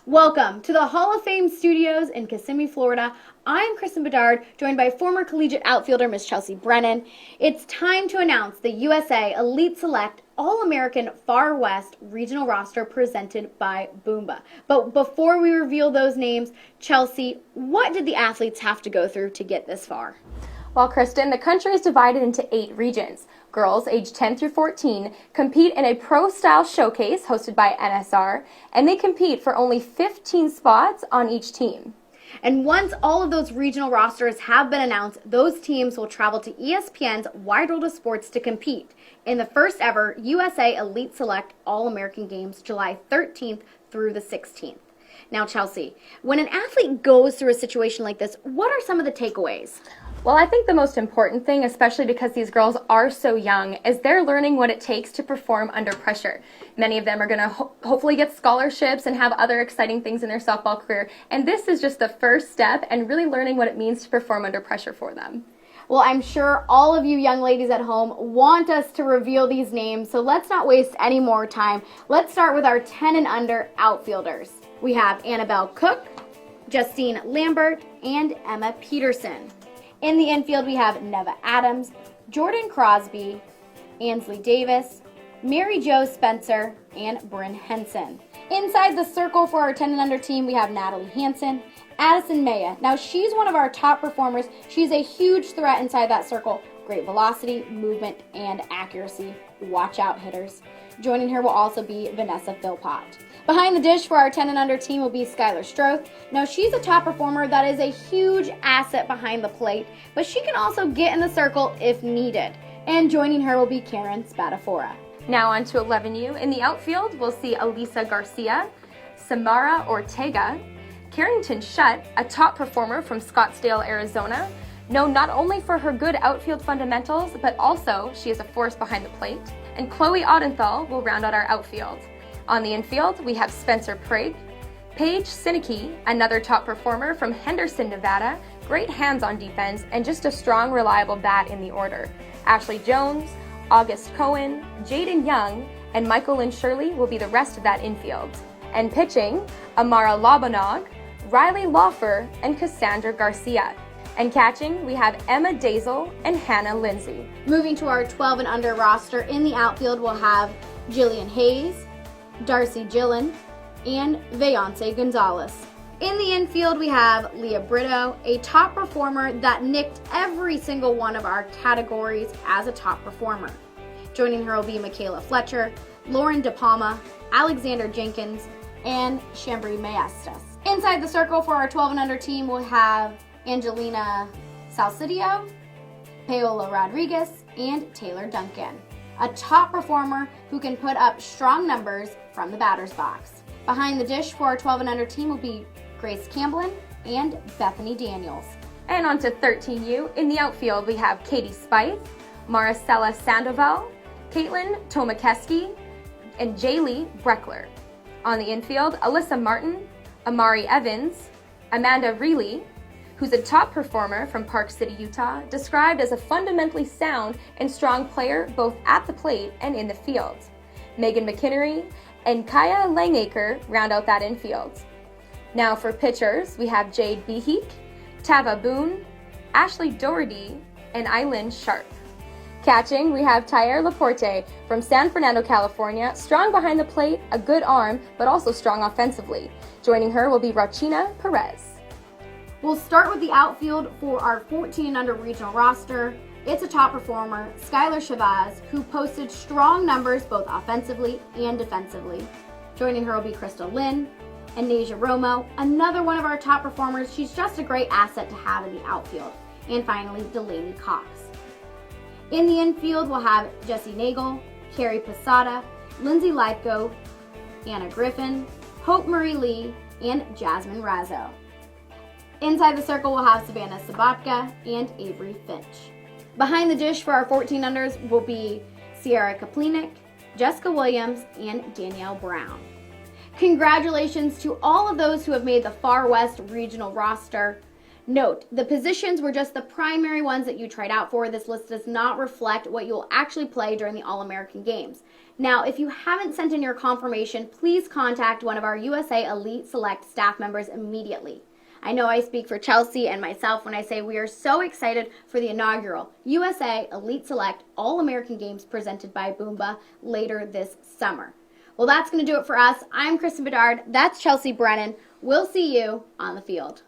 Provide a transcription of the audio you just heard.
Welcome to the Hall of Fame Studios in Kissimmee, Florida. I'm Kristen Bedard, joined by former collegiate outfielder Miss Chelsea Brennan. It's time to announce the USA Elite Select All-American Far West regional roster presented by Boomba. But before we reveal those names, Chelsea, what did the athletes have to go through to get this far? Well, Kristen, the country is divided into 8 regions. Girls aged 10 through 14 compete in a pro-style showcase hosted by NSR, and they compete for only 15 spots on each team. And once all of those regional rosters have been announced, those teams will travel to ESPN's Wide World of Sports to compete in the first ever USA Elite Select All-American Games, July 13th through the 16th. Now, Chelsea, when an athlete goes through a situation like this, what are some of the takeaways? Well, I think the most important thing, especially because these girls are so young, is they're learning what it takes to perform under pressure. Many of them are going to hopefully get scholarships and have other exciting things in their softball career. And this is just the first step and really learning what it means to perform under pressure for them. Well, I'm sure all of you young ladies at home want us to reveal these names, so let's not waste any more time. Let's start with our 10 and under outfielders. We have Annabelle Cook, Justine Lambert, and Emma Peterson. In the infield, we have Neva Adams, Jordan Crosby, Ansley Davis, Mary Jo Spencer, and Bryn Henson. Inside the circle for our 10 and under team, we have Natalie Hansen, Addison Maya. Now, she's one of our top performers. She's a huge threat inside that circle. Great velocity, movement, and accuracy. Watch out, hitters. Joining her will also be Vanessa Philpott. Behind the dish for our 10 and under team will be Skylar Stroth. Now, she's a top performer that is a huge asset behind the plate, but she can also get in the circle if needed. And joining her will be Karen Spadafora. Now on to 11U. In the outfield, we'll see Elisa Garcia, Samara Ortega, Carrington Shutt, a top performer from Scottsdale, Arizona, known not only for her good outfield fundamentals, but also she is a force behind the plate. And Chloe Odenthal will round out our outfield. On the infield, we have Spencer Prigg, Paige Sinicki, another top performer from Henderson, Nevada, great hands on defense, and just a strong, reliable bat in the order. Ashley Jones, August Cohen, Jaden Young, and Michael Lynn Shirley will be the rest of that infield. And pitching, Amara Labanog, Riley Lawfer, and Cassandra Garcia. And catching, we have Emma Dazel and Hannah Lindsay. Moving to our 12 and under roster, in the outfield we'll have Jillian Hayes, Darcy Gillen, and Vayance Gonzalez. In the infield, we have Leah Brito, a top performer that nicked every single one of our categories as a top performer. Joining her will be Michaela Fletcher, Lauren DePalma, Alexander Jenkins, and Chambry Maestas. Inside the circle for our 12 and under team, we'll have Angelina Salcidio, Paola Rodriguez, and Taylor Duncan, a top performer who can put up strong numbers from the batter's box. Behind the dish for our 12 and under team will be Grace Camblin and Bethany Daniels. And on to 13U. In the outfield, we have Katie Spieth, Maricela Sandoval, Caitlin Tomakeski, and Jaylee Breckler. On the infield, Alyssa Martin, Amari Evans, Amanda Reilly, who's a top performer from Park City, Utah, described as a fundamentally sound and strong player both at the plate and in the field. Megan McKinnery and Kaya Langacre round out that infield. Now for pitchers, we have Jade Beheek, Tava Boone, Ashley Doherty, and Eileen Sharp. Catching, we have Tyre Laporte from San Fernando, California, strong behind the plate, a good arm, but also strong offensively. Joining her will be Rachina Perez. We'll start with the outfield for our 14 and under regional roster. It's a top performer, Skylar Chavez, who posted strong numbers both offensively and defensively. Joining her will be Crystal Lynn and Nasia Romo, another one of our top performers. She's just a great asset to have in the outfield. And finally, Delaney Cox. In the infield, we'll have Jessie Nagel, Carrie Posada, Lindsay Lithgow, Anna Griffin, Hope Marie Lee, and Jasmine Razzo. Inside the circle, we'll have Savannah Sabatka and Avery Finch. Behind the dish for our 14 unders will be Sierra Kaplinik, Jessica Williams, and Danielle Brown. Congratulations to all of those who have made the Far West regional roster. Note, the positions were just the primary ones that you tried out for. This list does not reflect what you will actually play during the All-American Games. Now, if you haven't sent in your confirmation, please contact one of our USA Elite Select staff members immediately. I know I speak for Chelsea and myself when I say we are so excited for the inaugural USA Elite Select All-American Games presented by Boomba later this summer. Well, that's going to do it for us. I'm Kristen Bedard. That's Chelsea Brennan. We'll see you on the field.